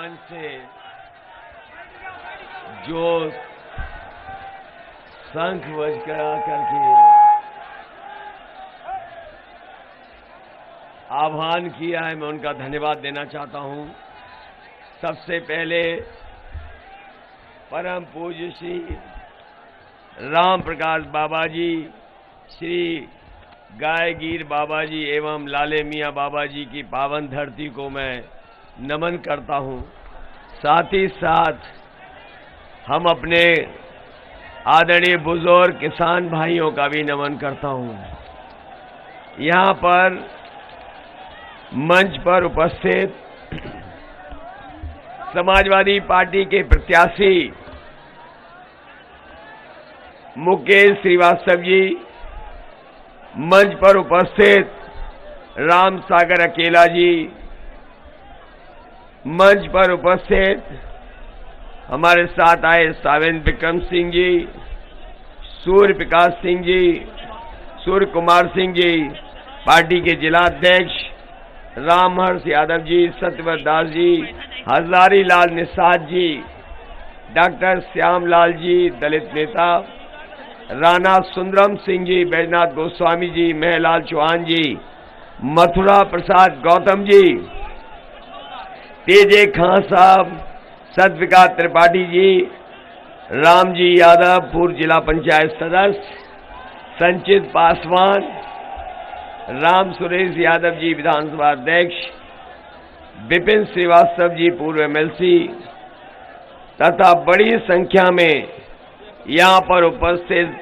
मंच से जो शंख बजकर करके आह्वान किया है, मैं उनका धन्यवाद देना चाहता हूं। सबसे पहले परम पूज्य श्री राम प्रकाश बाबा जी, श्री गायगीर बाबा जी एवं लाले मियाँ बाबा जी की पावन धरती को मैं नमन करता हूं। साथ ही साथ हम अपने आदरणीय बुजुर्ग किसान भाइयों का भी नमन करता हूं। यहां पर मंच पर उपस्थित समाजवादी पार्टी के प्रत्याशी मुकेश श्रीवास्तव जी, मंच पर उपस्थित राम सागर अकेला जी, मंच पर उपस्थित हमारे साथ आए सावेंद्र विक्रम सिंह जी, सूर्य प्रकाश सिंह जी, सूर्य कुमार सिंह जी, पार्टी के जिला अध्यक्ष रामहर्ष यादव जी, सत्यव्रत दास जी, हजारी लाल निषाद जी, डॉक्टर श्यामलाल जी, दलित नेता राणा सुंदरम सिंह जी, बैजनाथ गोस्वामी जी, महलाल चौहान जी, मथुरा प्रसाद गौतम जी, तेजे खां साहब, सत्यविकास त्रिपाठी जी, राम जी यादव पूर्व जिला पंचायत सदस्य, संचित पासवान, राम सुरेश यादव जी विधानसभा अध्यक्ष, विपिन श्रीवास्तव जी पूर्व एमएलसी तथा बड़ी संख्या में यहां पर उपस्थित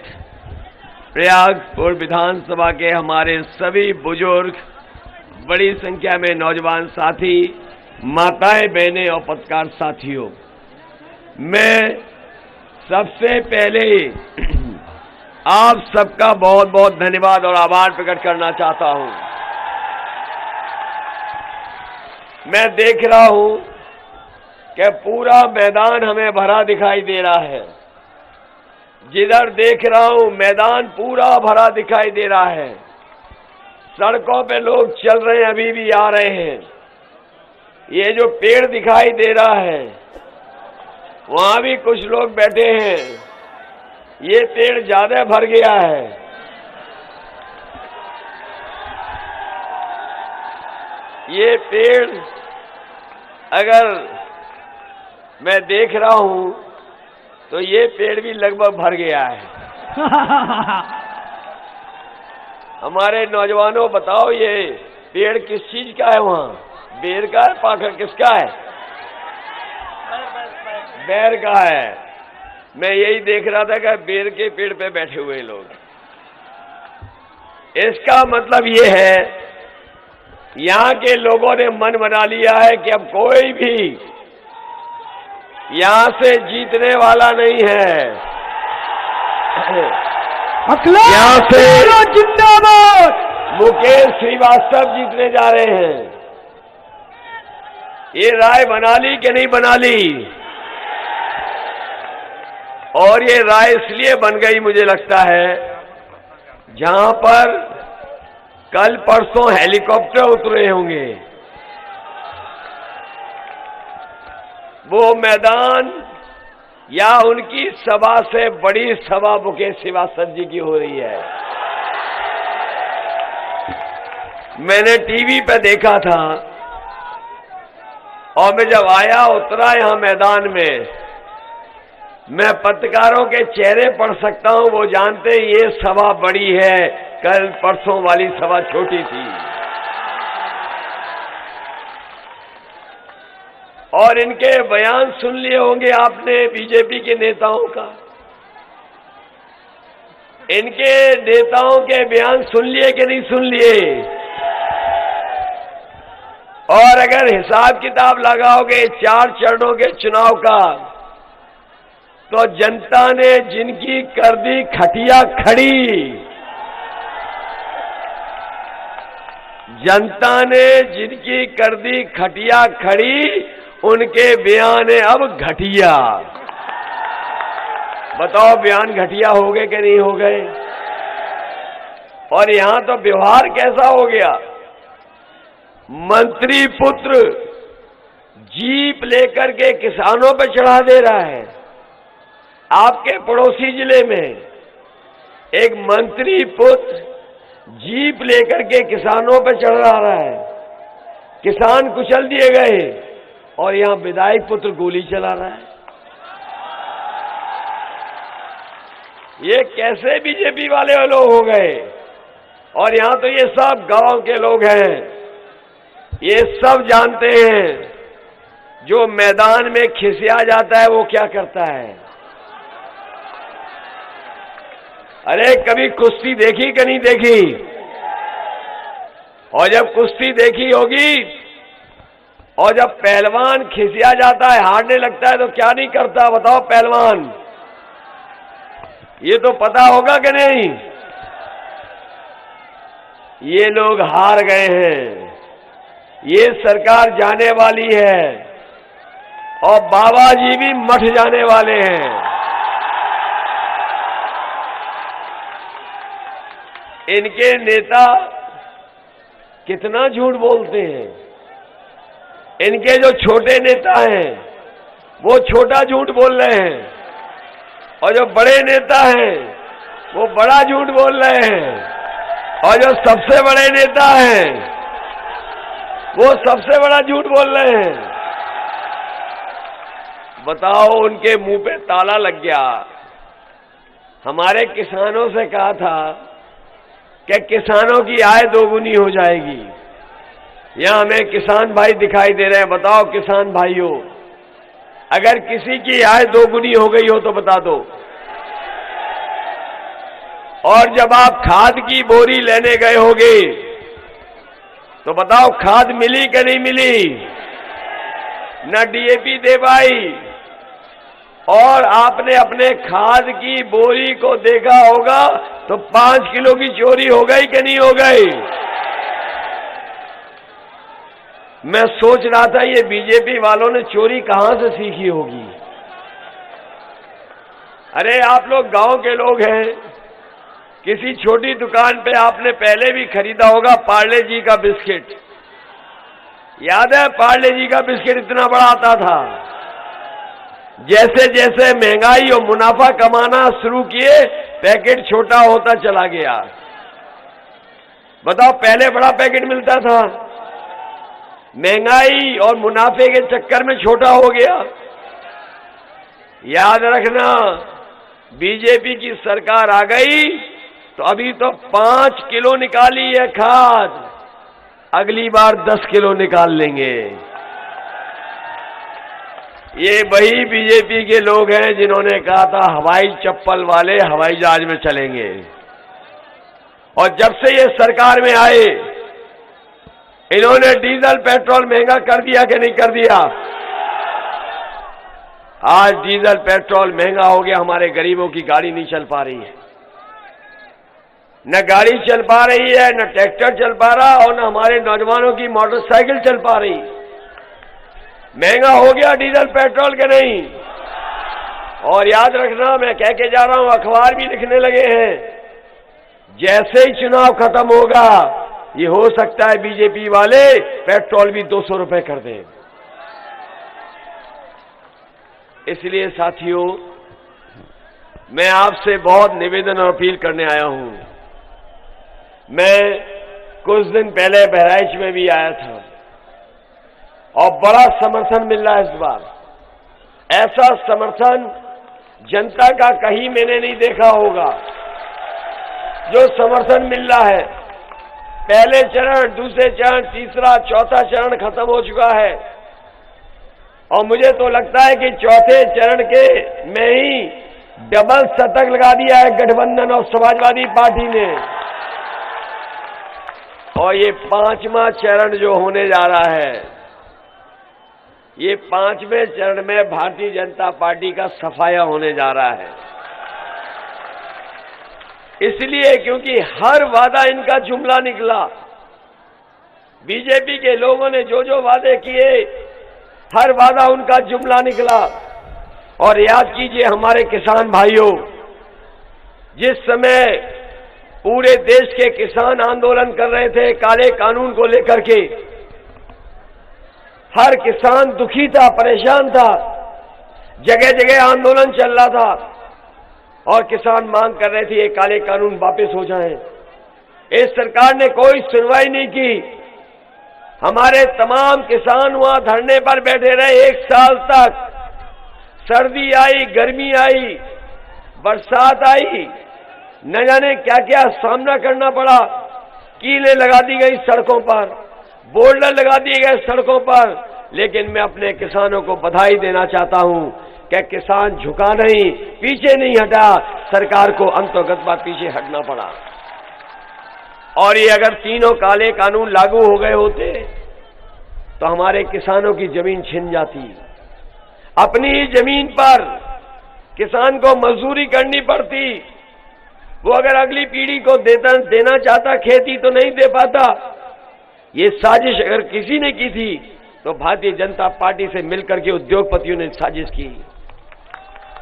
प्रयागपुर विधानसभा के हमारे सभी बुजुर्ग, बड़ी संख्या में नौजवान साथी, माताएं, बहनें और पत्रकार साथियों, मैं सबसे पहले आप सबका बहुत बहुत धन्यवाद और आभार प्रकट करना चाहता हूं। मैं देख रहा हूं कि पूरा मैदान हमें भरा दिखाई दे रहा है। जिधर देख रहा हूं मैदान पूरा भरा दिखाई दे रहा है। सड़कों पे लोग चल रहे हैं, अभी भी आ रहे हैं। ये जो पेड़ दिखाई दे रहा है वहां भी कुछ लोग बैठे हैं। ये पेड़ ज्यादा भर गया है। ये पेड़ अगर मैं देख रहा हूं तो ये पेड़ भी लगभग भर गया है। हमारे नौजवानों बताओ, ये पेड़ किस चीज का है? वहां बेर का है, पाखड़ किसका है? बैर का है। मैं यही देख रहा था कि बेर के पेड़ पे बैठे हुए लोग। इसका मतलब ये है, यहां के लोगों ने मन बना लिया है कि अब कोई भी यहां से जीतने वाला नहीं है। यहां से जिंदाबाद मुकेश श्रीवास्तव जीतने जा रहे हैं। ये राय बना ली कि नहीं बना ली? और ये राय इसलिए बन गई मुझे लगता है, जहां पर कल परसों हेलीकॉप्टर उतरे होंगे, वो मैदान या उनकी सभा से बड़ी सभा मुकेश श्रीवास्तव जी की हो रही है। मैंने टीवी पे देखा था और मैं जब आया उतरा यहां मैदान में, मैं पत्रकारों के चेहरे पढ़ सकता हूं, वो जानते हैं ये सभा बड़ी है, कल परसों वाली सभा छोटी थी। और इनके बयान सुन लिए होंगे आपने बीजेपी के नेताओं का। इनके नेताओं के बयान सुन लिए कि नहीं सुन लिए? और अगर हिसाब किताब लगाओगे 4 चरणों के चुनाव का, तो जनता ने जिनकी कर दी खटिया खड़ी, जनता ने जिनकी कर दी खटिया खड़ी, उनके बयान है अब घटिया। बताओ बयान घटिया हो गए कि नहीं हो गए? और यहां तो व्यवहार कैसा हो गया, मंत्री पुत्र जीप लेकर के किसानों पे चढ़ा दे रहा है। आपके पड़ोसी जिले में एक मंत्री पुत्र जीप लेकर के किसानों पे चढ़ रहा है, किसान कुचल दिए गए और यहां विधायक पुत्र गोली चला रहा है। ये कैसे बीजेपी वाले लोग हो गए? और यहां तो ये सब गांव के लोग हैं, ये सब जानते हैं जो मैदान में खिसिया जाता है वो क्या करता है। अरे कभी कुश्ती देखी कि नहीं देखी? और जब कुश्ती देखी होगी और जब पहलवान खिसिया जाता है, हारने लगता है तो क्या नहीं करता बताओ पहलवान? ये तो पता होगा कि नहीं? ये लोग हार गए हैं, ये सरकार जाने वाली है और बाबा जी भी मठ जाने वाले हैं। इनके नेता कितना झूठ बोलते हैं। इनके जो छोटे नेता हैं वो छोटा झूठ बोल रहे हैं और जो बड़े नेता हैं वो बड़ा झूठ बोल रहे हैं और जो सबसे बड़े नेता हैं वो सबसे बड़ा झूठ बोल रहे हैं। बताओ, उनके मुंह पे ताला लग गया। हमारे किसानों से कहा था कि किसानों की आय दोगुनी हो जाएगी। यहां हमें किसान भाई दिखाई दे रहे हैं। बताओ किसान भाइयों, अगर किसी की आय दोगुनी हो गई हो तो बता दो। और जब आप खाद की बोरी लेने गए होगे तो बताओ खाद मिली कि नहीं मिली? न डीएपी दे पाई। और आपने अपने खाद की बोरी को देखा होगा तो 5 किलो की चोरी हो गई कि नहीं हो गई? मैं सोच रहा था ये बीजेपी वालों ने चोरी कहां से सीखी होगी। अरे आप लोग गांव के लोग हैं, किसी छोटी दुकान पे आपने पहले भी खरीदा होगा पार्ले जी का बिस्किट। याद है पार्ले जी का बिस्किट इतना बड़ा आता था। जैसे जैसे महंगाई और मुनाफा कमाना शुरू किए पैकेट छोटा होता चला गया। बताओ पहले बड़ा पैकेट मिलता था, महंगाई और मुनाफे के चक्कर में छोटा हो गया। याद रखना, बीजेपी की सरकार आ गई तो अभी तो 5 किलो निकाली है खाद, अगली बार 10 किलो निकाल लेंगे। ये वही बीजेपी के लोग हैं जिन्होंने कहा था हवाई चप्पल वाले हवाई जहाज में चलेंगे। और जब से ये सरकार में आए इन्होंने डीजल पेट्रोल महंगा कर दिया कि नहीं कर दिया? आज डीजल पेट्रोल महंगा हो गया, हमारे गरीबों की गाड़ी नहीं चल पा रही है। न गाड़ी चल पा रही है, न ट्रैक्टर चल पा रहा और न हमारे नौजवानों की मोटरसाइकिल चल पा रही। महंगा हो गया डीजल पेट्रोल के नहीं। और याद रखना, मैं कह के जा रहा हूं, अखबार भी लिखने लगे हैं, जैसे ही चुनाव खत्म होगा ये हो सकता है बीजेपी वाले पेट्रोल भी 200 रुपए कर दें। इसलिए साथियों, मैं आपसे बहुत निवेदन और अपील करने आया हूं। मैं कुछ दिन पहले बहराइच में भी आया था और बड़ा समर्थन मिल रहा है इस बार। ऐसा समर्थन जनता का कहीं मैंने नहीं देखा होगा जो समर्थन मिल रहा है। पहले चरण, दूसरे चरण, तीसरा, चौथा चरण खत्म हो चुका है और मुझे तो लगता है कि चौथे चरण के में ही डबल शतक लगा दिया है गठबंधन और समाजवादी पार्टी ने। और ये 5वां चरण जो होने जा रहा है, ये 5वें चरण में भारतीय जनता पार्टी का सफाया होने जा रहा है। इसलिए क्योंकि हर वादा इनका जुमला निकला। बीजेपी के लोगों ने जो जो वादे किए हर वादा उनका जुमला निकला। और याद कीजिए हमारे किसान भाइयों, जिस समय पूरे देश के किसान आंदोलन कर रहे थे काले कानून को लेकर के, हर किसान दुखी था, परेशान था, जगह जगह आंदोलन चल रहा था और किसान मांग कर रहे थे ये काले कानून वापस हो जाएं। इस सरकार ने कोई सुनवाई नहीं की। हमारे तमाम किसान वहां धरने पर बैठे रहे 1 साल तक। सर्दी आई, गर्मी आई, बरसात आई, न जाने क्या क्या सामना करना पड़ा। कीलें लगा दी गई सड़कों पर, बोल्डर लगा दिए गए सड़कों पर, लेकिन मैं अपने किसानों को बधाई देना चाहता हूं कि किसान झुका नहीं, पीछे नहीं हटा, सरकार को अंतोगत बात पीछे हटना पड़ा। और ये अगर तीनों काले कानून लागू हो गए होते तो हमारे किसानों की जमीन छिन जाती। अपनी ही जमीन पर किसान को मजदूरी करनी पड़ती। वो अगर अगली पीढ़ी को देना चाहता खेती तो नहीं दे पाता। ये साजिश अगर किसी ने की थी तो भारतीय जनता पार्टी से मिलकर के उद्योगपतियों ने साजिश की।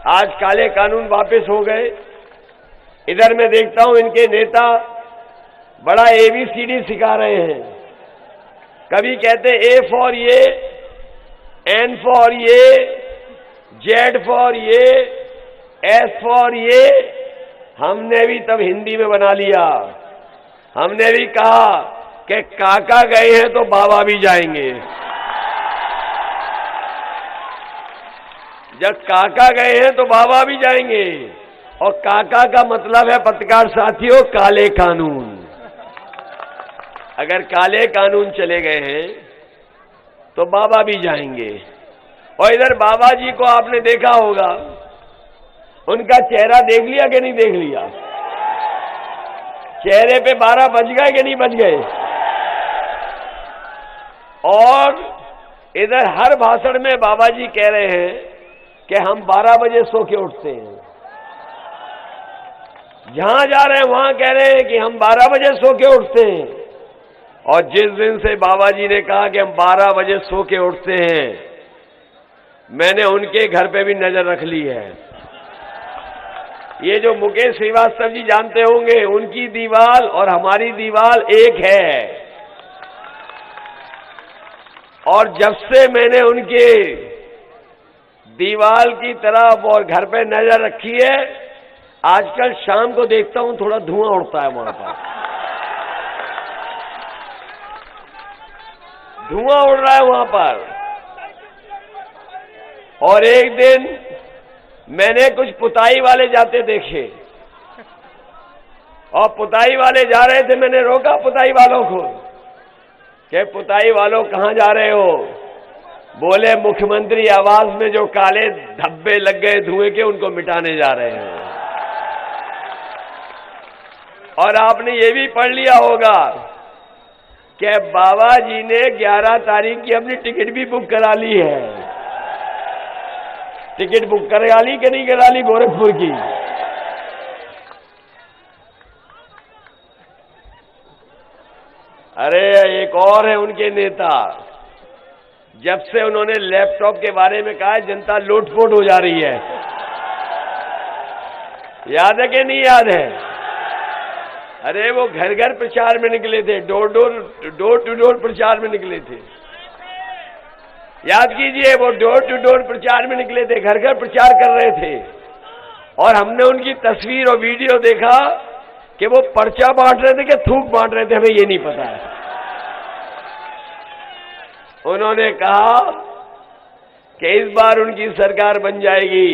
आज काले कानून वापस हो गए। इधर मैं देखता हूं इनके नेता बड़ा ABCD सिखा रहे हैं। कभी कहते A फॉर ये, N फॉर ये, Z फॉर ये, S फॉर ये। हमने भी तब हिंदी में बना लिया। हमने भी कहा कि काका गए हैं तो बाबा भी जाएंगे। जब काका गए हैं तो बाबा भी जाएंगे। और काका का मतलब है पत्रकार साथियों काले कानून। अगर काले कानून चले गए हैं तो बाबा भी जाएंगे। और इधर बाबा जी को आपने देखा होगा, उनका चेहरा देख लिया कि नहीं देख लिया? चेहरे पे 12 बज गए कि नहीं बज गए? और इधर हर भाषण में बाबा जी कह रहे हैं कि हम 12 बजे सो के उठते हैं। जहां जा रहे हैं वहां कह रहे हैं कि हम 12 बजे सो के उठते हैं। और जिस दिन से बाबा जी ने कहा कि हम 12 बजे सो के उठते हैं, मैंने उनके घर पे भी नजर रख ली है। ये जो मुकेश श्रीवास्तव जी जानते होंगे, उनकी दीवार और हमारी दीवार एक है। और जब से मैंने उनके दीवार की तरफ और घर पे नजर रखी है, आजकल शाम को देखता हूं थोड़ा धुआं उड़ता है वहां पर। धुआं उड़ रहा है वहां पर। और एक दिन मैंने कुछ पुताई वाले जाते देखे और पुताई वाले जा रहे थे। मैंने रोका पुताई वालों को कि पुताई वालों कहां जा रहे हो? बोले मुख्यमंत्री आवास में जो काले धब्बे लग गए धुएं के, उनको मिटाने जा रहे हैं। और आपने ये भी पढ़ लिया होगा कि बाबा जी ने 11 तारीख की अपनी टिकट भी बुक करा ली है। टिकट बुक करा ली कि नहीं करा ली गोरखपुर की? अरे एक और है उनके नेता, जब से उन्होंने लैपटॉप के बारे में कहा जनता लूटपोट हो जा रही है। याद है कि नहीं याद है? अरे वो घर घर प्रचार में निकले थे, डोर टू डोर प्रचार में निकले थे। याद कीजिए, वो डोर टू डोर प्रचार में निकले थे, घर घर प्रचार कर रहे थे। और हमने उनकी तस्वीर और वीडियो देखा कि वो पर्चा बांट रहे थे कि थूक बांट रहे थे, हमें ये नहीं पता है। उन्होंने कहा कि इस बार उनकी सरकार बन जाएगी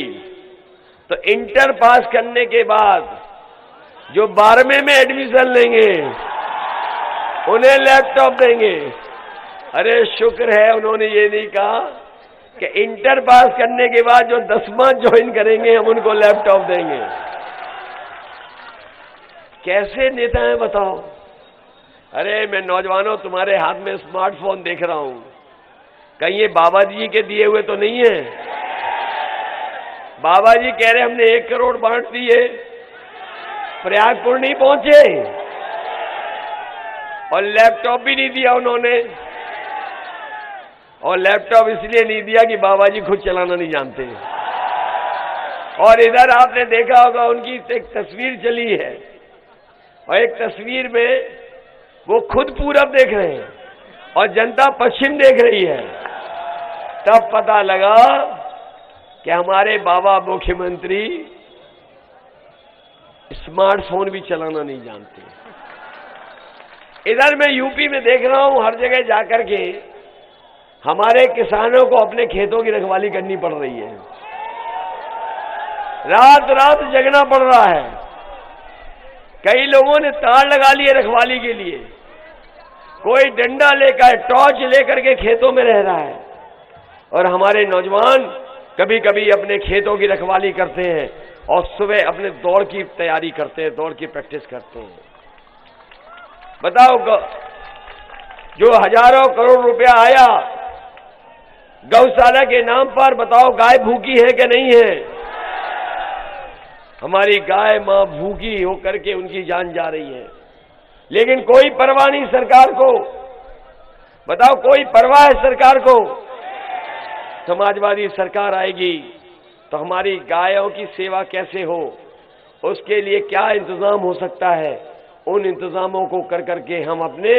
तो इंटर पास करने के बाद जो 12वें में एडमिशन लेंगे उन्हें लैपटॉप देंगे। अरे शुक्र है उन्होंने ये नहीं कहा कि इंटर पास करने के बाद जो 10वां ज्वाइन करेंगे हम उनको लैपटॉप देंगे। कैसे नेता हैं बताओ? अरे मैं नौजवानों तुम्हारे हाथ में स्मार्टफोन देख रहा हूं, कहीं ये बाबा जी के दिए हुए तो नहीं है? बाबा जी कह रहे हमने 1 करोड़ बांट दिए, प्रयागपुर नहीं पहुंचे और लैपटॉप भी नहीं दिया उन्होंने। और लैपटॉप इसलिए नहीं दिया कि बाबा जी खुद चलाना नहीं जानते। और इधर आपने देखा होगा उनकी एक तस्वीर चली है और एक तस्वीर में वो खुद पूरब देख रहे हैं और जनता पश्चिम देख रही है। तब पता लगा कि हमारे बाबा मुख्यमंत्री स्मार्टफोन भी चलाना नहीं जानते। इधर मैं यूपी में देख रहा हूं, हर जगह जाकर के हमारे किसानों को अपने खेतों की रखवाली करनी पड़ रही है। रात रात जगना पड़ रहा है। कई लोगों ने तार लगा लिए रखवाली के लिए, कोई डंडा लेकर, टॉर्च लेकर के खेतों में रह रहा है। और हमारे नौजवान कभी कभी अपने खेतों की रखवाली करते हैं और सुबह अपने दौड़ की तैयारी करते हैं, दौड़ की प्रैक्टिस करते हैं। बताओ, जो हजारों करोड़ रुपया आया गौशाला के नाम पर, बताओ गाय भूखी है कि नहीं है? हमारी गाय मां भूखी होकर के उनकी जान जा रही है, लेकिन कोई परवाह नहीं सरकार को। बताओ, कोई परवाह है सरकार को? समाजवादी सरकार आएगी तो हमारी गायों की सेवा कैसे हो, उसके लिए क्या इंतजाम हो सकता है, उन इंतजामों को कर करके हम अपने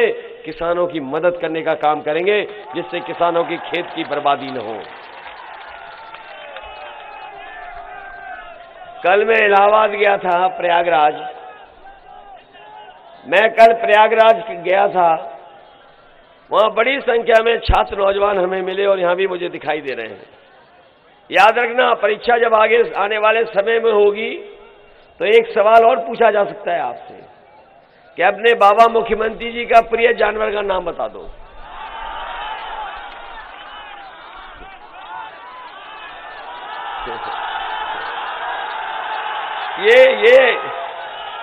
किसानों की मदद करने का काम करेंगे, जिससे किसानों की खेत की बर्बादी न हो। कल मैं इलाहाबाद गया था, प्रयागराज। मैं कल प्रयागराज गया था, वहां बड़ी संख्या में छात्र नौजवान हमें मिले और यहां भी मुझे दिखाई दे रहे हैं। याद रखना, परीक्षा जब आगे आने वाले समय में होगी तो एक सवाल और पूछा जा सकता है आपसे कि अपने बाबा मुख्यमंत्री जी का प्रिय जानवर का नाम बता दो।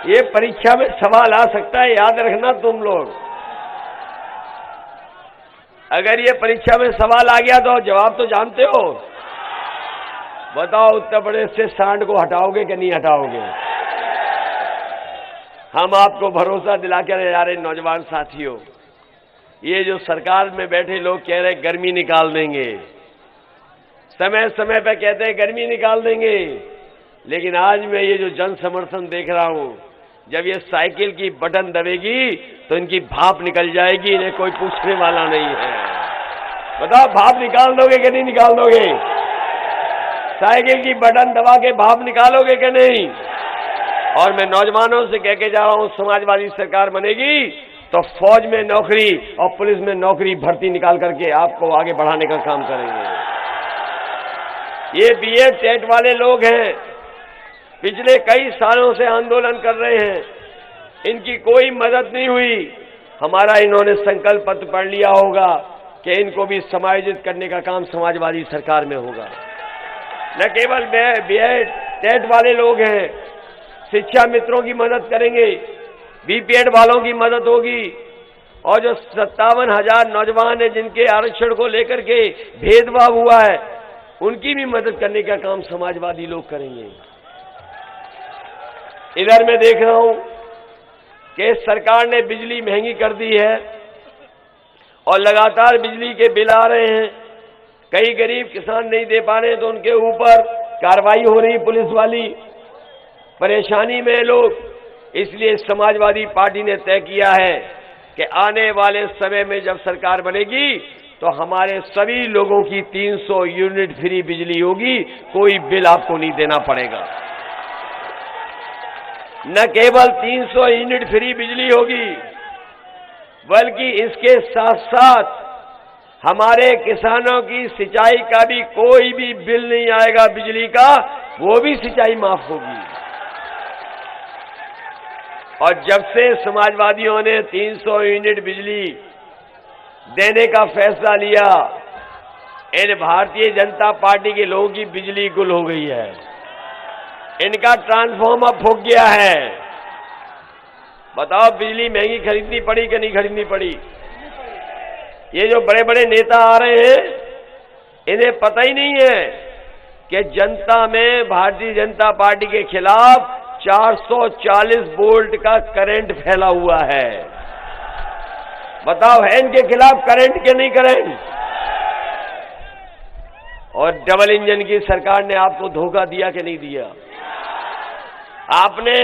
ये परीक्षा में सवाल आ सकता है, याद रखना तुम लोग। अगर ये परीक्षा में सवाल आ गया तो जवाब तो जानते हो। बताओ, उत्तर प्रदेश से सांड को हटाओगे कि नहीं हटाओगे? हम आपको भरोसा दिला के जा रहे नौजवान साथियों, ये जो सरकार में बैठे लोग कह रहे गर्मी निकाल देंगे, समय समय पे कहते हैं गर्मी निकाल देंगे, लेकिन आज मैं ये जो जन समर्थन देख रहा हूं, जब ये साइकिल की बटन दबेगी तो इनकी भाप निकल जाएगी, इन्हें कोई पूछने वाला नहीं है। बताओ, भाप निकाल दोगे कि नहीं निकाल दोगे? साइकिल की बटन दबा के भाप निकालोगे कि नहीं? और मैं नौजवानों से कह के जा रहा हूं, समाजवादी सरकार बनेगी तो फौज में नौकरी और पुलिस में नौकरी भर्ती निकाल करके आपको आगे बढ़ाने का काम करेंगे। ये बीएड टेट वाले लोग हैं, पिछले कई सालों से आंदोलन कर रहे हैं, इनकी कोई मदद नहीं हुई। हमारा इन्होंने संकल्प पत्र पढ़ लिया होगा कि इनको भी समायोजित करने का काम समाजवादी सरकार में होगा। न केवल बीएड टेट वाले लोग हैं, शिक्षा मित्रों की मदद करेंगे, बीपीएड वालों की मदद होगी, और जो 57,000 नौजवान हैं जिनके आरक्षण को लेकर के भेदभाव हुआ है, उनकी भी मदद करने का काम समाजवादी लोग करेंगे। इधर मैं देख रहा हूं कि सरकार ने बिजली महंगी कर दी है और लगातार बिजली के बिल आ रहे हैं। कई गरीब किसान नहीं दे पा रहे हैं तो उनके ऊपर कार्रवाई हो रही पुलिस वाली। परेशानी में लोग, इसलिए समाजवादी पार्टी ने तय किया है कि आने वाले समय में जब सरकार बनेगी तो हमारे सभी लोगों की 300 यूनिट फ्री बिजली होगी, कोई बिल आपको नहीं देना पड़ेगा। न केवल 300 यूनिट फ्री बिजली होगी, बल्कि इसके साथ साथ हमारे किसानों की सिंचाई का भी कोई भी बिल नहीं आएगा बिजली का, वो भी सिंचाई माफ होगी। और जब से समाजवादियों ने 300 यूनिट बिजली देने का फैसला लिया, इन भारतीय जनता पार्टी के लोगों की बिजली गुल हो गई है, इनका ट्रांसफार्मर फूक गया है। बताओ, बिजली महंगी खरीदनी पड़ी कि नहीं खरीदनी पड़ी? ये जो बड़े बड़े नेता आ रहे हैं, इन्हें पता ही नहीं है कि जनता में भारतीय जनता पार्टी के खिलाफ 440 वोल्ट का करंट फैला हुआ है। बताओ, है इनके खिलाफ करंट के नहीं करंट? और डबल इंजन की सरकार ने आपको धोखा दिया कि नहीं दिया? आपने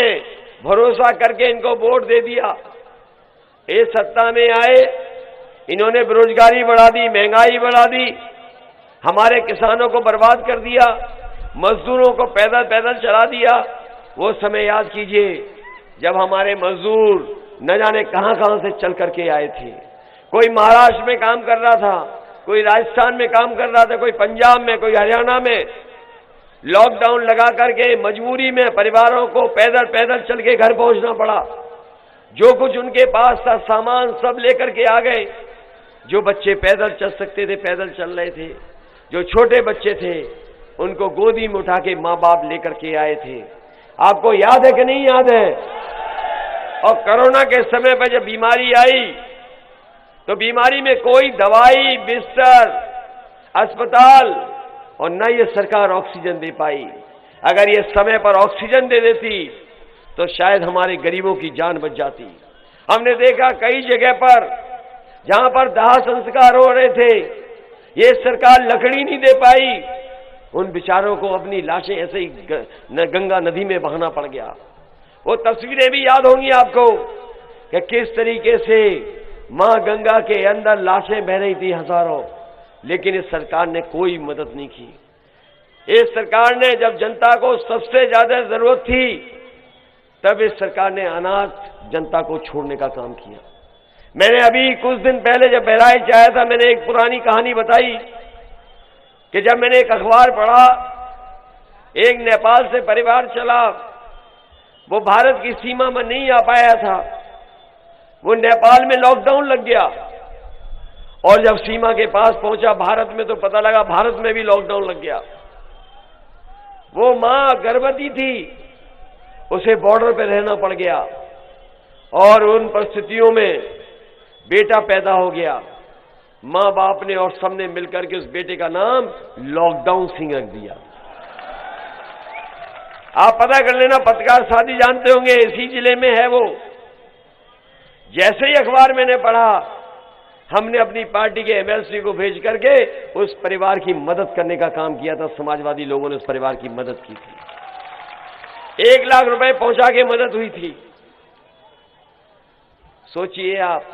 भरोसा करके इनको वोट दे दिया, ये सत्ता में आए, इन्होंने बेरोजगारी बढ़ा दी, महंगाई बढ़ा दी, हमारे किसानों को बर्बाद कर दिया, मजदूरों को पैदल पैदल चला दिया। वो समय याद कीजिए जब हमारे मजदूर न जाने कहां कहां से चल करके आए थे। कोई महाराष्ट्र में काम कर रहा था, कोई राजस्थान में काम कर रहा था, कोई पंजाब में, कोई हरियाणा में। लॉकडाउन लगा करके मजबूरी में परिवारों को पैदल पैदल चल के घर पहुंचना पड़ा। जो कुछ उनके पास था सामान सब लेकर के आ गए। जो बच्चे पैदल चल सकते थे पैदल चल रहे थे, जो छोटे बच्चे थे उनको गोदी में उठा के माँ बाप लेकर के आए थे। आपको याद है कि नहीं याद है? और कोरोना के समय पर जब बीमारी आई तो बीमारी में कोई दवाई, बिस्तर, अस्पताल और न ये सरकार ऑक्सीजन दे पाई। अगर ये समय पर ऑक्सीजन दे देती तो शायद हमारे गरीबों की जान बच जाती। हमने देखा कई जगह पर जहां पर दाह संस्कार हो रहे थे, ये सरकार लकड़ी नहीं दे पाई, उन बेचारों को अपनी लाशें ऐसे ही गंगा नदी में बहाना पड़ गया। वो तस्वीरें भी याद होंगी आपको कि किस तरीके से मां गंगा के अंदर लाशें बह रही थी हजारों, लेकिन इस सरकार ने कोई मदद नहीं की। इस सरकार ने जब जनता को सबसे ज्यादा जरूरत थी तब इस सरकार ने अनाथ जनता को छोड़ने का काम किया। मैंने अभी कुछ दिन पहले जब बहराइच आया था, मैंने एक पुरानी कहानी बताई कि जब मैंने एक अखबार पढ़ा, एक नेपाल से परिवार चला, वो भारत की सीमा में नहीं आ पाया था, वो नेपाल में लॉकडाउन लग गया और जब सीमा के पास पहुंचा भारत में तो पता लगा भारत में भी लॉकडाउन लग गया। वो मां गर्भवती थी, उसे बॉर्डर पे रहना पड़ गया और उन परिस्थितियों में बेटा पैदा हो गया। मां बाप ने और सबने मिलकर के उस बेटे का नाम लॉकडाउन सिंह रख दिया। आप पता कर लेना, पत्रकार साथी जानते होंगे, इसी जिले में है वो। जैसे ही अखबार मैंने पढ़ा, हमने अपनी पार्टी के एमएलसी को भेज करके उस परिवार की मदद करने का काम किया था। समाजवादी लोगों ने उस परिवार की मदद की थी, 1 लाख रुपए पहुंचा के मदद हुई थी। सोचिए आप।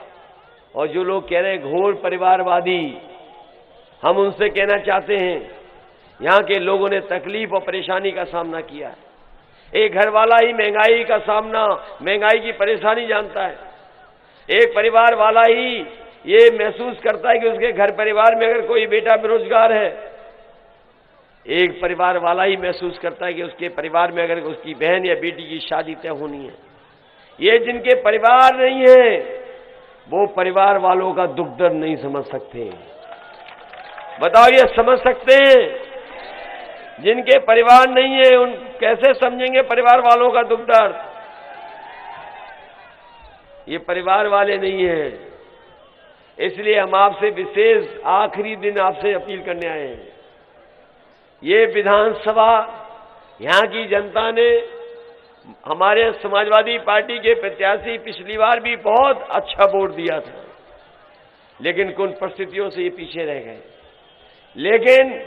और जो लोग कह रहे हैं घोर परिवारवादी, हम उनसे कहना चाहते हैं यहां के लोगों ने तकलीफ और परेशानी का सामना किया है। एक घर वाला ही महंगाई का सामना, महंगाई की परेशानी जानता है। एक परिवार वाला ही ये महसूस करता है कि उसके घर परिवार में अगर कोई बेटा बेरोजगार है, एक परिवार वाला ही महसूस करता है कि उसके परिवार में अगर उसकी बहन या बेटी की शादी तय होनी है। ये जिनके परिवार नहीं है वो परिवार वालों का दुख दर्द नहीं समझ सकते। बताओ, ये समझ सकते हैं? जिनके परिवार नहीं है उन कैसे समझेंगे परिवार वालों का दुख दर्द? ये परिवार वाले नहीं हैं। इसलिए हम आपसे विशेष आखिरी दिन आपसे अपील करने आए हैं। ये विधानसभा, यहां की जनता ने हमारे समाजवादी पार्टी के प्रत्याशी पिछली बार भी बहुत अच्छा वोट दिया था, लेकिन कुछ परिस्थितियों से ये पीछे रह गए। लेकिन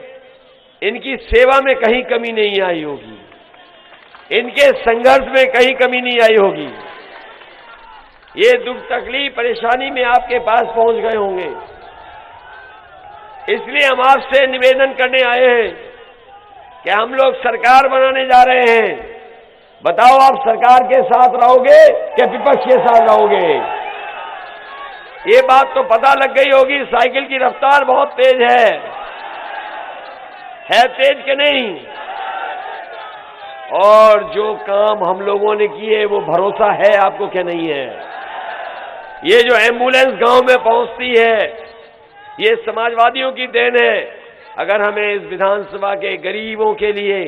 इनकी सेवा में कहीं कमी नहीं आई होगी, इनके संघर्ष में कहीं कमी नहीं आई होगी। ये दुख तकलीफ परेशानी में आपके पास पहुंच गए होंगे। इसलिए हम आपसे निवेदन करने आए हैं कि हम लोग सरकार बनाने जा रहे हैं। बताओ, आप सरकार के साथ रहोगे कि विपक्ष के साथ रहोगे? ये बात तो पता लग गई होगी, साइकिल की रफ्तार बहुत तेज है तेज कि नहीं? और जो काम हम लोगों ने किए वो भरोसा है आपको क्या नहीं है? ये जो एम्बुलेंस गांव में पहुंचती है, ये समाजवादियों की देन है। अगर हमें इस विधानसभा के गरीबों के लिए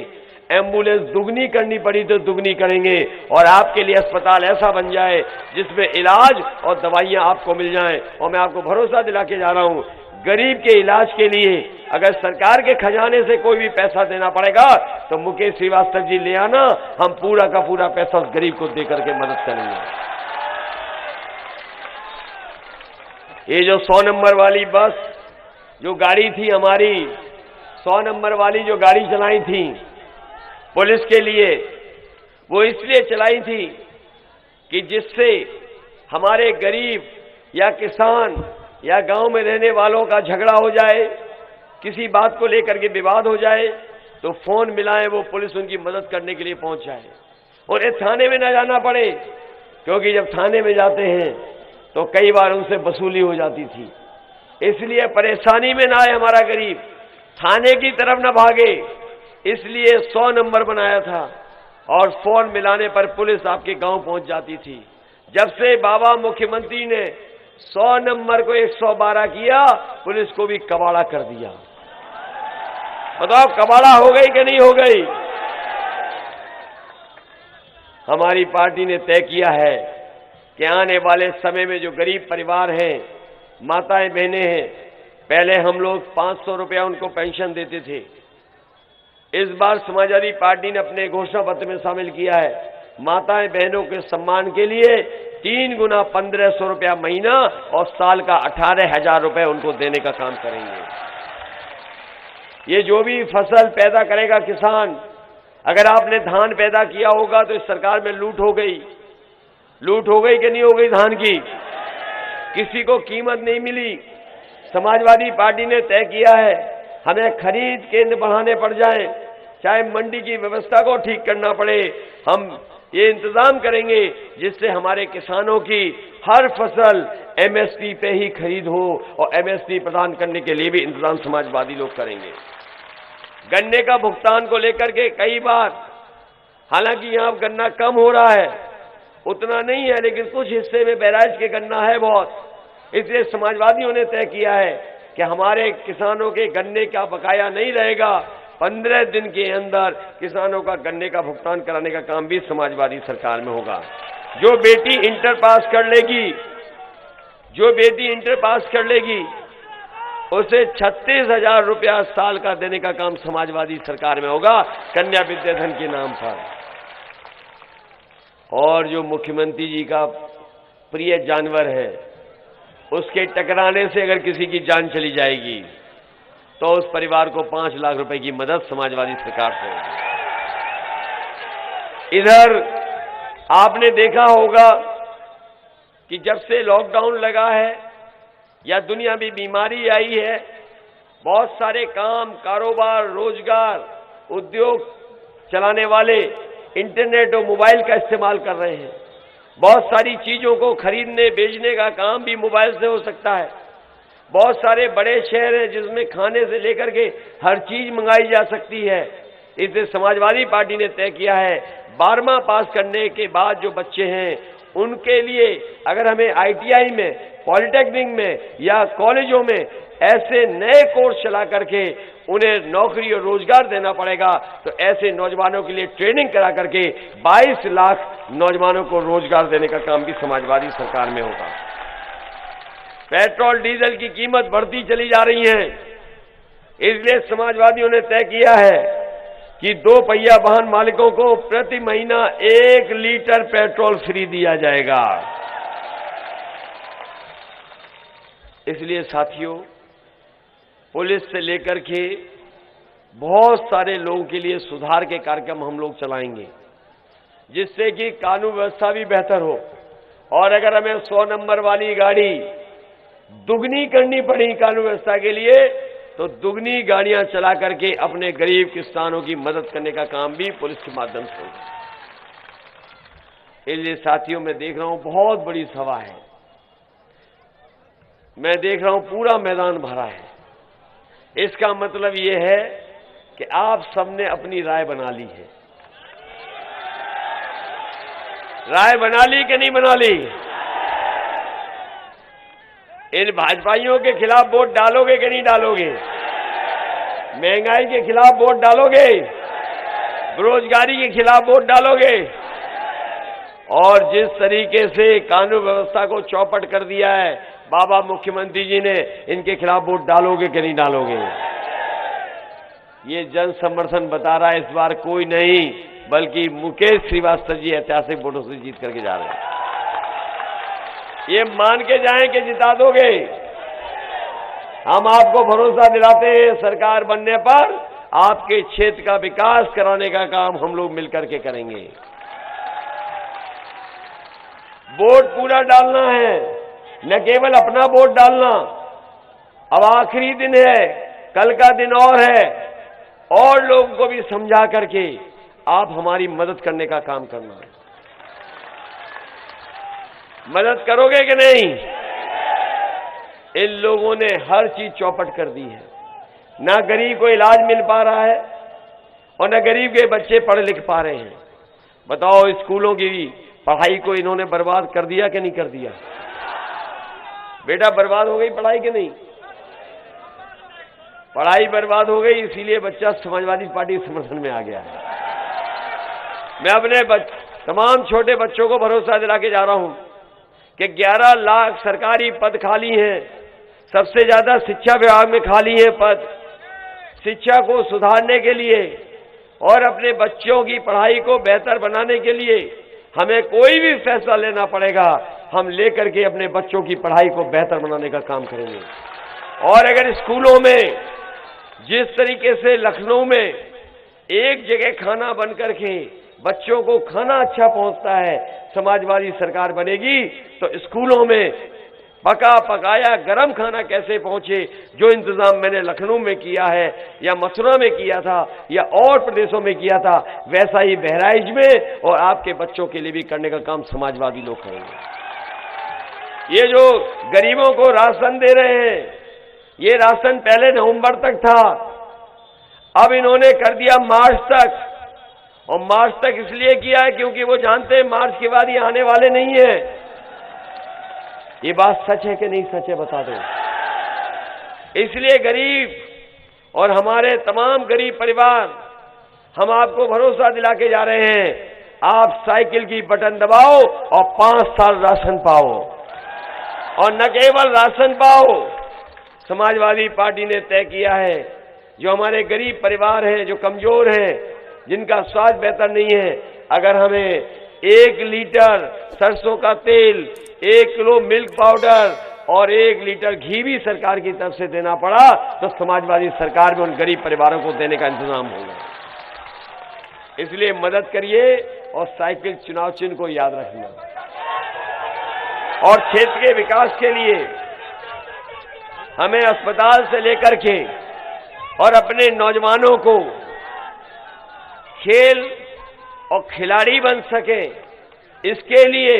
एम्बुलेंस दुगनी करनी पड़ी तो दुगनी करेंगे और आपके लिए अस्पताल ऐसा बन जाए जिसमें इलाज और दवाइयां आपको मिल जाएं। और मैं आपको भरोसा दिला के जा रहा हूं, गरीब के इलाज के लिए अगर सरकार के खजाने से कोई भी पैसा देना पड़ेगा तो मुकेश श्रीवास्तव जी ले आना, हम पूरा का पूरा पैसा उस गरीब को देकर के मदद करेंगे। ये जो 100 नंबर वाली बस जो गाड़ी थी हमारी, 100 नंबर वाली जो गाड़ी चलाई थी पुलिस के लिए, वो इसलिए चलाई थी कि जिससे हमारे गरीब या किसान या गांव में रहने वालों का झगड़ा हो जाए किसी बात को लेकर के विवाद हो जाए तो फोन मिलाएं, वो पुलिस उनकी मदद करने के लिए पहुंच जाए और ये थाने में न जाना पड़े, क्योंकि जब थाने में जाते हैं तो कई बार उनसे वसूली हो जाती थी। इसलिए परेशानी में ना आए हमारा गरीब, थाने की तरफ न भागे, इसलिए 100 नंबर बनाया था और फोन मिलाने पर पुलिस आपके गांव पहुंच जाती थी। जब से बाबा मुख्यमंत्री ने 100 नंबर को 112 किया, पुलिस को भी कबाड़ा कर दिया। बताओ कबाड़ा हो गई कि नहीं हो गई? हमारी पार्टी ने तय किया है कि आने वाले समय में जो गरीब परिवार हैं, माताएं बहनें हैं, पहले हम लोग 500 रुपया उनको पेंशन देते थे। इस बार समाजवादी पार्टी ने अपने घोषणा पत्र में शामिल किया है, माताएं बहनों के सम्मान के लिए 3 गुना 1500 रुपया महीना और साल का 18,000 रुपए उनको देने का काम करेंगे। ये जो भी फसल पैदा करेगा किसान, अगर आपने धान पैदा किया होगा तो इस सरकार में लूट हो गई कि नहीं हो गई धान की? किसी को कीमत नहीं मिली। समाजवादी पार्टी ने तय किया है हमें खरीद केंद्र बढ़ाने पड़ जाएं, चाहे मंडी की व्यवस्था को ठीक करना पड़े, हम ये इंतजाम करेंगे जिससे हमारे किसानों की हर फसल एमएसपी पे ही खरीद हो और एमएसपी प्रदान करने के लिए भी इंतजाम समाजवादी लोग करेंगे। गन्ने का भुगतान को लेकर के कई बार, हालांकि यहां गन्ना कम हो रहा है, उतना नहीं है, लेकिन कुछ हिस्से में बैराज के गन्ना है बहुत, इसलिए समाजवादियों ने तय किया है कि हमारे किसानों के गन्ने का बकाया नहीं रहेगा। 15 दिन के अंदर किसानों का गन्ने का भुगतान कराने का काम भी समाजवादी सरकार में होगा। जो बेटी इंटर पास कर लेगी उसे 36,000 रुपया साल का देने का काम समाजवादी सरकार में होगा, कन्या विद्याधन के नाम पर। और जो मुख्यमंत्री जी का प्रिय जानवर है, उसके टकराने से अगर किसी की जान चली जाएगी तो उस परिवार को 5 लाख रुपए की मदद समाजवादी सरकार से होगी। इधर आपने देखा होगा कि जब से लॉकडाउन लगा है या दुनिया में बीमारी आई है, बहुत सारे काम, कारोबार, रोजगार, उद्योग चलाने वाले इंटरनेट और मोबाइल का इस्तेमाल कर रहे हैं। बहुत सारी चीजों को खरीदने बेचने का काम भी मोबाइल से हो सकता है। बहुत सारे बड़े शहर हैं जिसमें खाने से लेकर के हर चीज मंगाई जा सकती है। इसलिए समाजवादी पार्टी ने तय किया है 12वां पास करने के बाद जो बच्चे हैं उनके लिए अगर हमें आईटीआई में, पॉलिटेक्निक में या कॉलेजों में ऐसे नए कोर्स चला करके उन्हें नौकरी और रोजगार देना पड़ेगा, तो ऐसे नौजवानों के लिए ट्रेनिंग करा करके 22 लाख नौजवानों को रोजगार देने का काम भी समाजवादी सरकार में होगा। पेट्रोल डीजल की कीमत बढ़ती चली जा रही है, इसलिए समाजवादियों ने तय किया है कि 2 पहिया वाहन मालिकों को प्रति महीना 1 लीटर पेट्रोल फ्री दिया जाएगा। इसलिए साथियों, पुलिस से लेकर के बहुत सारे लोगों के लिए सुधार के कार्यक्रम हम लोग चलाएंगे, जिससे कि कानून व्यवस्था भी बेहतर हो। और अगर हमें 100 नंबर वाली गाड़ी दुगनी करनी पड़ी कानून व्यवस्था के लिए, तो दुगनी गाड़ियां चला करके अपने गरीब किसानों की मदद करने का काम भी पुलिस के माध्यम से होगा। इसलिए साथियों, मैं देख रहा हूं बहुत बड़ी सभा है, मैं देख रहा हूं पूरा मैदान भरा है। इसका मतलब यह है कि आप सबने अपनी राय बना ली है। राय बना ली कि नहीं बना ली? इन भाजपाइयों के खिलाफ वोट डालोगे कि नहीं डालोगे? महंगाई के खिलाफ वोट डालोगे? बेरोजगारी के खिलाफ वोट डालोगे? और जिस तरीके से कानून व्यवस्था को चौपट कर दिया है बाबा मुख्यमंत्री जी ने, इनके खिलाफ वोट डालोगे कि नहीं डालोगे? ये जन समर्थन बता रहा है इस बार कोई नहीं, बल्कि मुकेश श्रीवास्तव जी ऐतिहासिक वोटों से जीत करके जा रहे हैं। ये मान के जाएं कि जिता दोगे। हम आपको भरोसा दिलाते हैं, सरकार बनने पर आपके क्षेत्र का विकास कराने का काम हम लोग मिलकर के करेंगे। वोट पूरा डालना है, न केवल अपना वोट डालना। अब आखिरी दिन है, कल का दिन और है, और लोगों को भी समझा करके आप हमारी मदद करने का काम करना है। मदद करोगे कि नहीं? इन लोगों ने हर चीज चौपट कर दी है। ना गरीब को इलाज मिल पा रहा है और ना गरीब के बच्चे पढ़ लिख पा रहे हैं। बताओ, स्कूलों की पढ़ाई को इन्होंने बर्बाद कर दिया कि नहीं कर दिया? बेटा, बर्बाद हो गई पढ़ाई कि नहीं? पढ़ाई बर्बाद हो गई, इसीलिए बच्चा समाजवादी पार्टी के समर्थन में आ गया है। मैं अपने तमाम छोटे बच्चों को भरोसा दिला के जा रहा हूं कि 11 लाख सरकारी पद खाली हैं। सबसे ज्यादा शिक्षा विभाग में खाली है पद। शिक्षा को सुधारने के लिए और अपने बच्चों की पढ़ाई को बेहतर बनाने के लिए हमें कोई भी फैसला लेना पड़ेगा, हम लेकर के अपने बच्चों की पढ़ाई को बेहतर बनाने का काम करेंगे। और अगर स्कूलों में जिस तरीके से लखनऊ में एक जगह खाना बन करके बच्चों को खाना अच्छा पहुंचता है, समाजवादी सरकार बनेगी तो स्कूलों में पका पकाया गरम खाना कैसे पहुंचे, जो इंतजाम मैंने लखनऊ में किया है या मथुरा में किया था या और प्रदेशों में किया था, वैसा ही बहराइच में और आपके बच्चों के लिए भी करने का काम समाजवादी लोग करेंगे। ये जो गरीबों को राशन दे रहे हैं, ये राशन पहले नवंबर तक था, अब इन्होंने कर दिया मार्च तक। और मार्च तक इसलिए किया है क्योंकि वो जानते हैं मार्च के बाद ये आने वाले नहीं है। ये बात सच है कि नहीं सच है, बता दो। इसलिए गरीब और हमारे तमाम गरीब परिवार, हम आपको भरोसा दिला के जा रहे हैं, आप साइकिल की बटन दबाओ और 5 साल राशन पाओ। और न केवल राशन पाओ, समाजवादी पार्टी ने तय किया है जो हमारे गरीब परिवार हैं, जो कमजोर हैं, जिनका स्वास्थ्य बेहतर नहीं है, अगर हमें 1 लीटर सरसों का तेल, 1 किलो मिल्क पाउडर और 1 लीटर घी भी सरकार की तरफ से देना पड़ा तो समाजवादी सरकार में उन गरीब परिवारों को देने का इंतजाम होगा। इसलिए मदद करिए और साइकिल चुनाव चिन्ह को याद रखना। और क्षेत्र के विकास के लिए हमें अस्पताल से लेकर के और अपने नौजवानों को खेल और खिलाड़ी बन सके, इसके लिए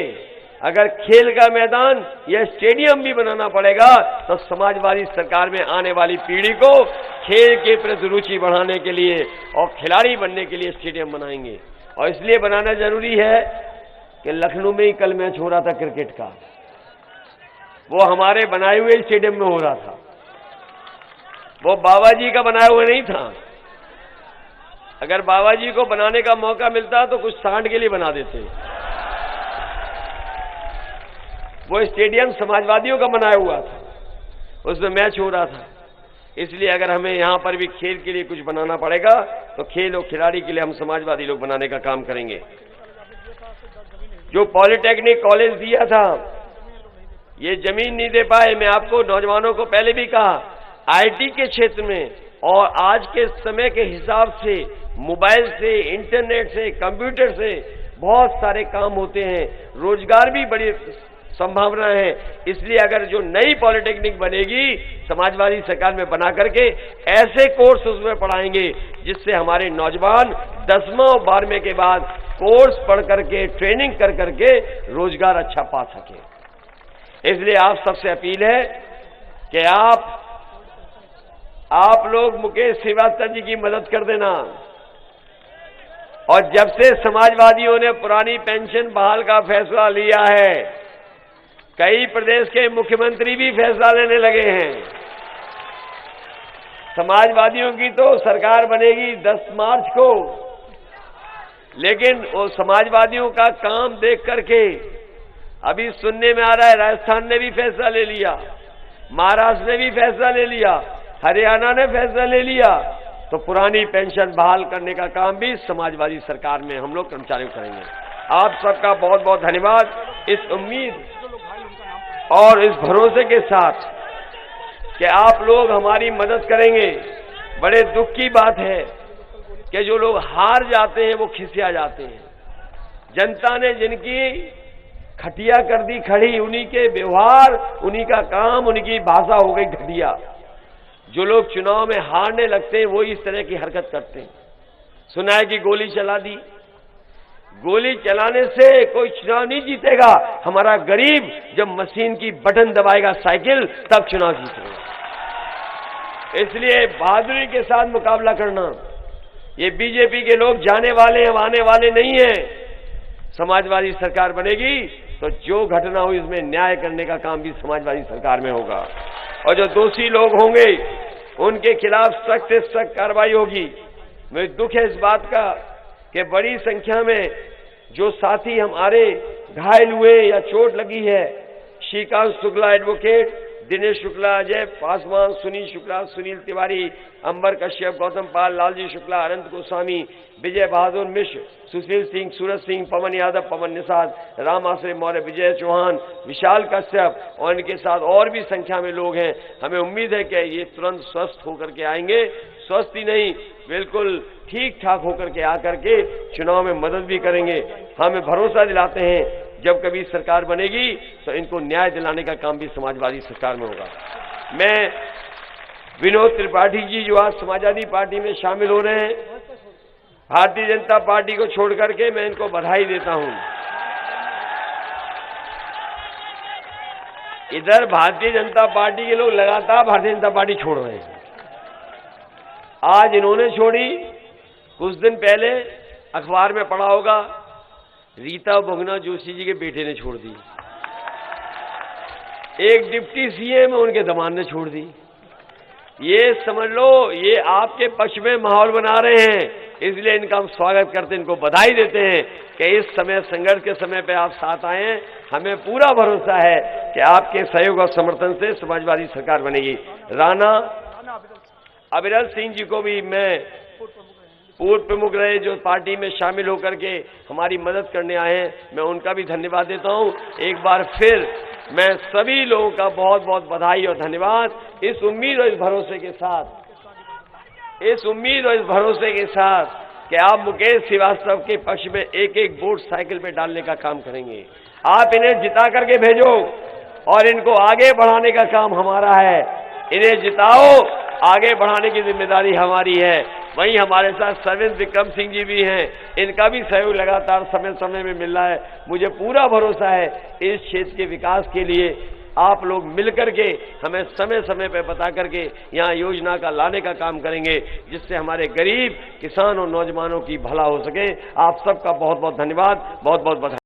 अगर खेल का मैदान या स्टेडियम भी बनाना पड़ेगा तो समाजवादी सरकार में आने वाली पीढ़ी को खेल के प्रति रुचि बढ़ाने के लिए और खिलाड़ी बनने के लिए स्टेडियम बनाएंगे। और इसलिए बनाना जरूरी है कि लखनऊ में ही कल मैच हो रहा था क्रिकेट का, वो हमारे बनाए हुए स्टेडियम में हो रहा था, वो बाबा जी का बनाया हुआ नहीं था। अगर बाबा जी को बनाने का मौका मिलता तो कुछ सांड के लिए बना देते। वो स्टेडियम समाजवादियों का बनाया हुआ था, उसमें मैच हो रहा था। इसलिए अगर हमें यहां पर भी खेल के लिए कुछ बनाना पड़ेगा तो खेल और खिलाड़ी के लिए हम समाजवादी लोग बनाने का काम करेंगे। जो पॉलिटेक्निक कॉलेज दिया था, ये जमीन नहीं दे पाए। मैं आपको नौजवानों को पहले भी कहा, आईटी के क्षेत्र में और आज के समय के हिसाब से मोबाइल से, इंटरनेट से, कंप्यूटर से बहुत सारे काम होते हैं, रोजगार भी बड़ी संभावना है। इसलिए अगर जो नई पॉलिटेक्निक बनेगी समाजवादी सरकार में बना करके ऐसे कोर्स उसमें पढ़ाएंगे जिससे हमारे नौजवान 10वां और 12वें के बाद कोर्स पढ़ करके, ट्रेनिंग कर करके रोजगार अच्छा पा सके। इसलिए आप सबसे अपील है कि आप लोग मुकेश श्रीवास्तव जी की मदद कर देना। और जब से समाजवादियों ने पुरानी पेंशन बहाल का फैसला लिया है, कई प्रदेश के मुख्यमंत्री भी फैसला लेने लगे हैं। समाजवादियों की तो सरकार बनेगी 10 मार्च को, लेकिन वो समाजवादियों का काम देख करके अभी सुनने में आ रहा है राजस्थान ने भी फैसला ले लिया, महाराष्ट्र ने भी फैसला ले लिया, हरियाणा ने फैसला ले लिया, तो पुरानी पेंशन बहाल करने का काम भी समाजवादी सरकार में हम लोग कर्मचारियों करेंगे। आप सबका बहुत बहुत धन्यवाद। इस उम्मीद और इस भरोसे के साथ कि आप लोग हमारी मदद करेंगे। बड़े दुख की बात है कि जो लोग हार जाते हैं वो खिसिया जाते हैं। जनता ने जिनकी खटिया कर दी खड़ी, उन्हीं के व्यवहार, उन्हीं का काम, उन्हीं की भाषा हो गई घटिया। जो लोग चुनाव में हारने लगते हैं वो इस तरह की हरकत करते हैं। सुना है कि गोली चला दी। गोली चलाने से कोई चुनाव नहीं जीतेगा। हमारा गरीब जब मशीन की बटन दबाएगा साइकिल, तब चुनाव जीतेगा। इसलिए बहादुरी के साथ मुकाबला करना। ये बीजेपी के लोग जाने वाले हैं, आने वाले नहीं हैं। समाजवादी सरकार बनेगी तो जो घटना हुई इसमें न्याय करने का काम भी समाजवादी सरकार में होगा, और जो दोषी लोग होंगे उनके खिलाफ सख्त से सख्त कार्रवाई होगी। मुझे दुख है इस बात का कि बड़ी संख्या में जो साथी हमारे घायल हुए या चोट लगी है, श्रीकांत शुक्ला एडवोकेट, दिनेश शुक्ला, अजय पासवान, सुनील शुक्ला, सुनील तिवारी, अंबर कश्यप, गौतम पाल, लालजी शुक्ला, अनंत गोस्वामी, विजय बहादुर मिश्र, सुशील सिंह, सूरज सिंह, पवन यादव, पवन निषाद, राम आश्रय मौर्य, विजय चौहान, विशाल कश्यप और इनके साथ और भी संख्या में लोग हैं। हमें उम्मीद है कि ये तुरंत स्वस्थ होकर के आएंगे। स्वस्थ ही नहीं, बिल्कुल ठीक ठाक होकर के आकर के चुनाव में मदद भी करेंगे। हमें भरोसा दिलाते हैं जब कभी सरकार बनेगी तो इनको न्याय दिलाने का काम भी समाजवादी सरकार में होगा। मैं विनोद त्रिपाठी जी जो आज समाजवादी पार्टी में शामिल हो रहे हैं, भारतीय जनता पार्टी को छोड़ करके, मैं इनको बधाई देता हूं। इधर भारतीय जनता पार्टी के लोग लगातार भारतीय जनता पार्टी छोड़ रहे हैं। आज इन्होंने छोड़ी, कुछ दिन पहले अखबार में पढ़ा होगा रीता बहुगुणा जोशी जी के बेटे ने छोड़ दी, एक डिप्टी सीएम उनके दामाद ने छोड़ दी। ये समझ लो ये आपके पक्ष में माहौल बना रहे हैं, इसलिए इनका हम स्वागत करते हैं, इनको बधाई देते हैं कि इस समय संघर्ष के समय पे आप साथ आए हैं। हमें पूरा भरोसा है कि आपके सहयोग और समर्थन से समाजवादी सरकार बनेगी। राणा अविरल सिंह जी को भी मैं, पूर्व प्रमुख रहे जो पार्टी में शामिल होकर के हमारी मदद करने आए हैं, मैं उनका भी धन्यवाद देता हूं। एक बार फिर मैं सभी लोगों का बहुत बहुत बधाई और धन्यवाद। इस उम्मीद और इस भरोसे के साथ, कि आप मुकेश श्रीवास्तव के पक्ष में एक एक वोट साइकिल पे डालने का काम करेंगे। आप इन्हें जिता करके भेजो और इनको आगे बढ़ाने का काम हमारा है। इन्हें जिताओ, आगे बढ़ाने की जिम्मेदारी हमारी है। वहीं हमारे साथ सर्वेंद्र विक्रम सिंह जी भी हैं, इनका भी सहयोग लगातार समय समय में मिल रहा है। मुझे पूरा भरोसा है इस क्षेत्र के विकास के लिए आप लोग मिलकर के हमें समय समय पर बता करके यहाँ योजना का लाने का काम करेंगे, जिससे हमारे गरीब किसान और नौजवानों की भला हो सके। आप सबका बहुत बहुत धन्यवाद, बहुत बहुत बधाई।